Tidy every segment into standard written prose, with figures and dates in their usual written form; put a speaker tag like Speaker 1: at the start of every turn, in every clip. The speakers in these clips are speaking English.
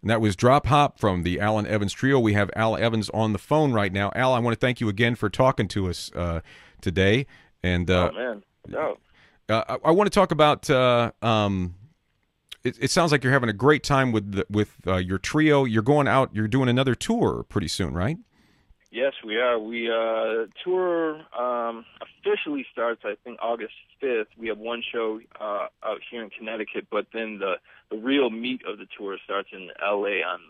Speaker 1: And that was Drop Hop from the Alan Evans Trio. We have Al Evans on the phone right now. Al, I want to thank you again for talking to us today. And
Speaker 2: Oh man, no.
Speaker 1: I want to talk about. It sounds like you're having a great time with your trio. You're going out. You're doing another tour pretty soon, right?
Speaker 2: Yes, we are. We tour officially starts, I think, August 5th. We have one show out here in Connecticut, but then the real meat of the tour starts in L.A. on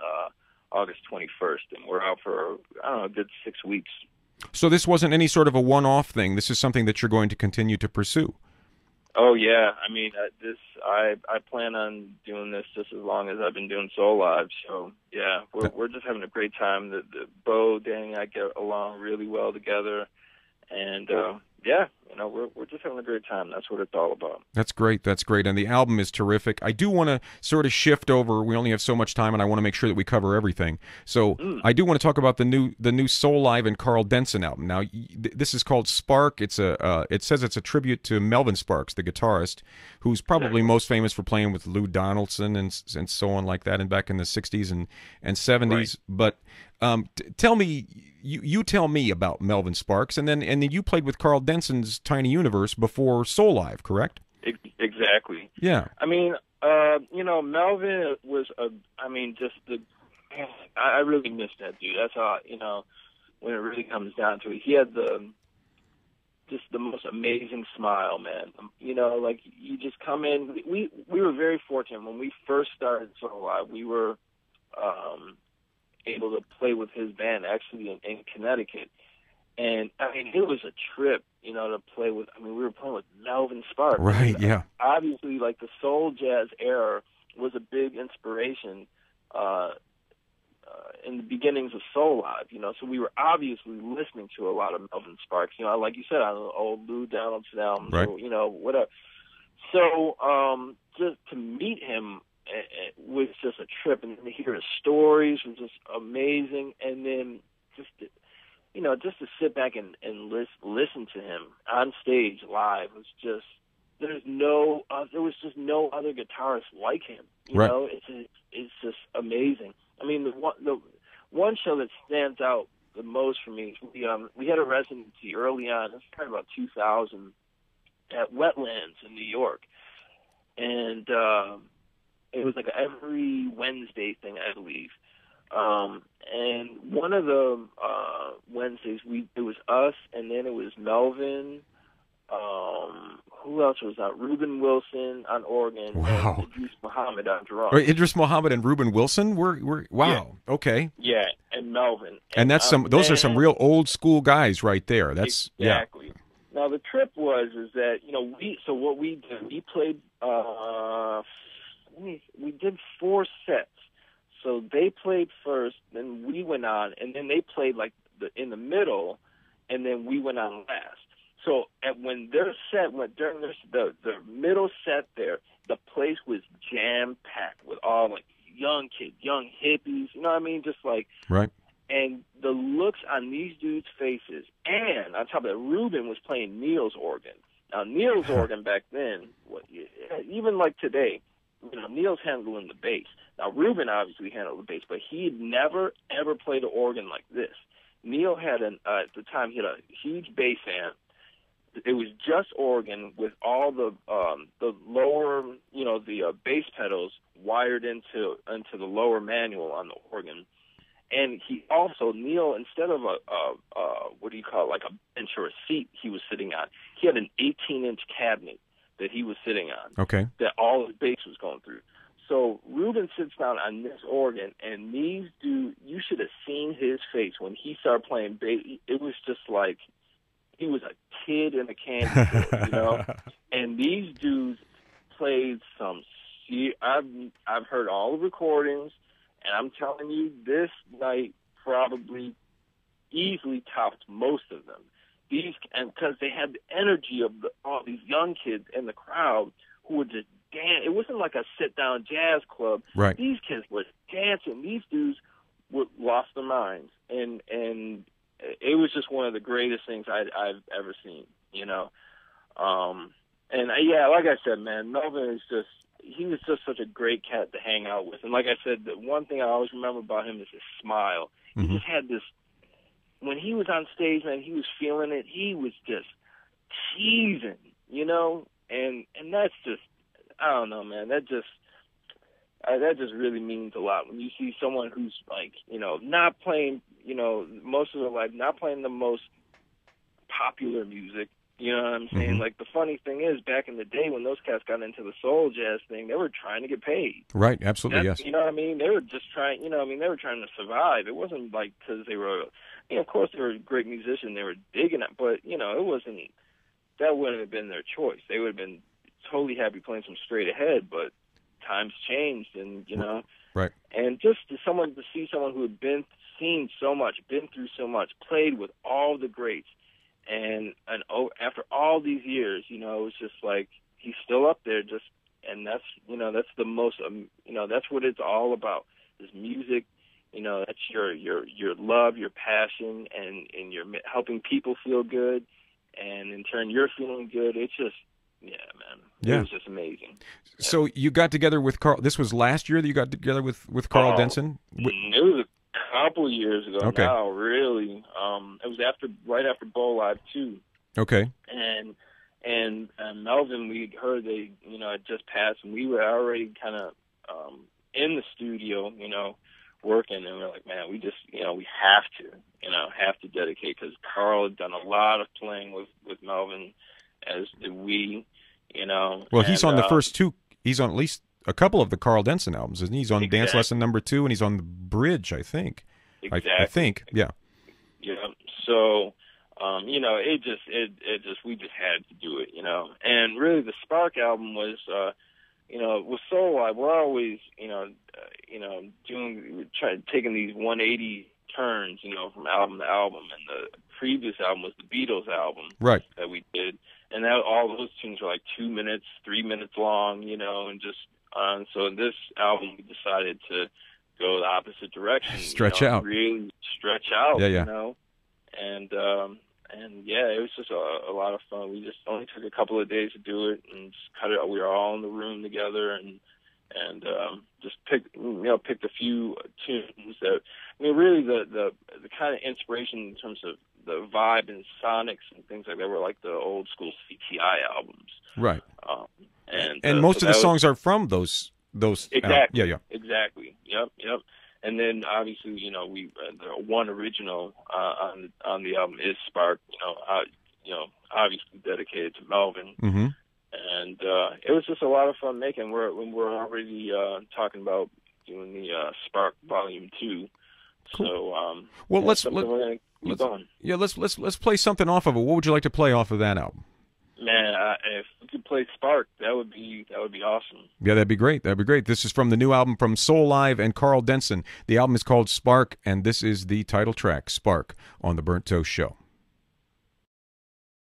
Speaker 2: August 21st, and we're out for, I don't know, a good 6 weeks.
Speaker 1: So this wasn't any sort of a one-off thing. This is something that you're going to continue to pursue.
Speaker 2: Oh yeah, I mean, I plan on doing this just as long as I've been doing Soulive. So yeah, we're just having a great time. The Bo, Danny, and I get along really well together, and yeah, we're just having a great time. That's what it's all about.
Speaker 1: That's great. That's great. And the album is terrific. I do want to sort of shift over. We only have so much time, and I want to make sure that we cover everything. So I do want to talk about the new Soulive and Carl Denson album. Now, this is called Spark. It says it's a tribute to Melvin Sparks, the guitarist, who's probably most famous for playing with Lou Donaldson and so on like that, and back in the '60s and '70s. Right. But tell me. You tell me about Melvin Sparks, and then you played with Carl Denson's Tiny Universe before Soulive, correct?
Speaker 2: Exactly.
Speaker 1: Yeah.
Speaker 2: I mean, Melvin was I really miss that dude. That's how, when it really comes down to it. He had the most amazing smile, man. Like you just come in. We were very fortunate when we first started Soulive. We were able to play with his band actually in Connecticut, and I mean it was a trip, to play with. I mean we were playing with Melvin Sparks,
Speaker 1: right? Yeah.
Speaker 2: Obviously, like the soul jazz era was a big inspiration in the beginnings of Soulive, so we were obviously listening to a lot of Melvin Sparks, like you said, on the old Lou Donaldson albums,
Speaker 1: right?
Speaker 2: Or, whatever. So just to meet him was just a trip, and to hear his stories was just amazing. And then just to sit back and listen to him on stage live was just there was just no other guitarist like him.
Speaker 1: Right.
Speaker 2: It's just amazing. I mean, the one show that stands out the most for me is we had a residency early on. It's probably about 2000 at Wetlands in New York, and it was like every Wednesday thing, I believe. And one of the Wednesdays, it was us, and then it was Melvin. Who else was that? Reuben Wilson on organ.
Speaker 1: Wow.
Speaker 2: And Idris Muhammad on drums.
Speaker 1: Or Idris Muhammad and Reuben Wilson. We're wow.
Speaker 2: Yeah.
Speaker 1: Okay.
Speaker 2: Yeah, and Melvin.
Speaker 1: And that's those are some real old school guys right there. That's
Speaker 2: exactly.
Speaker 1: Yeah.
Speaker 2: Now the trip was that what we did, we played. We did 4 sets. So they played first, then we went on, and then they played in the middle, and then we went on last. So when their set went during the middle set there, the place was jam packed with all young kids, young hippies. You know what I mean? Just
Speaker 1: right.
Speaker 2: And the looks on these dudes' faces, and on top of that, Reuben was playing Neil's organ. Now Neil's organ back then, even like today. Neil's handling the bass. Now, Reuben obviously handled the bass, but he had never, ever played an organ like this. Neil had, at the time, he had a huge bass amp. It was just organ with all the lower, the bass pedals wired into the lower manual on the organ. And he also, Neil, instead of a bench or a seat he was sitting on, he had an 18-inch cabinet that he was sitting on.
Speaker 1: Okay.
Speaker 2: That all his bass was going through. So Reuben sits down on this organ, and these dudes, you should have seen his face when he started playing bass. It was just like he was a kid in a candy store, And these dudes played some. I've heard all the recordings, and I'm telling you, this night probably easily topped most of them. Because they had the energy of all these young kids in the crowd who would just dance. It wasn't like a sit-down jazz club.
Speaker 1: Right.
Speaker 2: These kids were dancing. These dudes lost their minds, and it was just one of the greatest things I've ever seen. And like I said, man, Melvin is he was just such a great cat to hang out with. And like I said, the one thing I always remember about him is his smile. He just had this, when he was on stage, man, he was feeling it. He was just teasing, you know, and that's just, I don't know, man, that just really means a lot when you see someone who's like, you know, not playing, you know, most of their life, not playing the most popular music. You know what I'm saying? Like, the funny thing is, back in the day when those cats got into the soul jazz thing, they were trying to get paid.
Speaker 1: Right, absolutely, yes.
Speaker 2: You know what I mean? They were just trying, you know what I mean? They were trying to survive. It wasn't like because they were, you know, of course they were a great musician, they were digging it, but, you know, it wasn't, that wouldn't have been their choice. They would have been totally happy playing some straight ahead, but times changed, and, you know.
Speaker 1: Right.
Speaker 2: And just to see someone who had seen so much, been through so much, played with all the greats, and after all these years, you know, it was just like he's still up there. And that's, you know, that's the most, you know, that's what it's all about. Is music, you know, that's your love, your passion, and you're helping people feel good, and in turn you're feeling good. It's just, yeah, man, it was just amazing.
Speaker 1: So you got together with Carl. This was last year that you got together with Carl Denson.
Speaker 2: It was a couple years ago.
Speaker 1: Okay.
Speaker 2: Now, really, it was right after Soulive too.
Speaker 1: Okay.
Speaker 2: And Melvin, we heard they, you know, had just passed, and we were already kind of in the studio, you know, working, and we're like, man, we just, you know, we have to dedicate, because Carl had done a lot of playing with Melvin, as did we, you know.
Speaker 1: Well, he's on the first two. He's on at least a couple of the Carl Denson albums, isn't he? He's on Dance Lesson #2, and he's on the Bridge, I think.
Speaker 2: Exactly.
Speaker 1: I think, yeah.
Speaker 2: Yeah. So, you know, we just had to do it, you know. And really, the Spark album was, you know, with Soulive, we're always, taking these 180 turns, you know, from album to album. And the previous album was the Beatles album,
Speaker 1: right,
Speaker 2: that we did, and all those tunes were like 2 minutes, 3 minutes long, you know, and just. So in this album, we decided to go the opposite direction.
Speaker 1: Stretch out.
Speaker 2: Really stretch out,
Speaker 1: yeah.
Speaker 2: You know. And yeah, it was just a lot of fun. We just only took a couple of days to do it and just cut it out. We were all in the room together and just picked a few tunes that, I mean, really the kind of inspiration in terms of the vibe and sonics and things like that were like the old school CTI albums.
Speaker 1: Right.
Speaker 2: And
Speaker 1: most of the songs are from those.
Speaker 2: Exactly.
Speaker 1: Yeah.
Speaker 2: Exactly. Yep. And then obviously, you know, we the one original on the album is Spark. You know, obviously dedicated to Melvin. Mm-hmm. And it was just a lot of fun making. We're already talking about doing the Spark Volume 2.
Speaker 1: Cool.
Speaker 2: So
Speaker 1: well,
Speaker 2: let's
Speaker 1: play something off of it. What would you like to play off of that album?
Speaker 2: Man, if we could play Spark, that would be awesome.
Speaker 1: Yeah, that'd be great. This is from the new album from Soulive and Carl Denson. The album is called Spark, and this is the title track, Spark, on the Burnt Toast Show.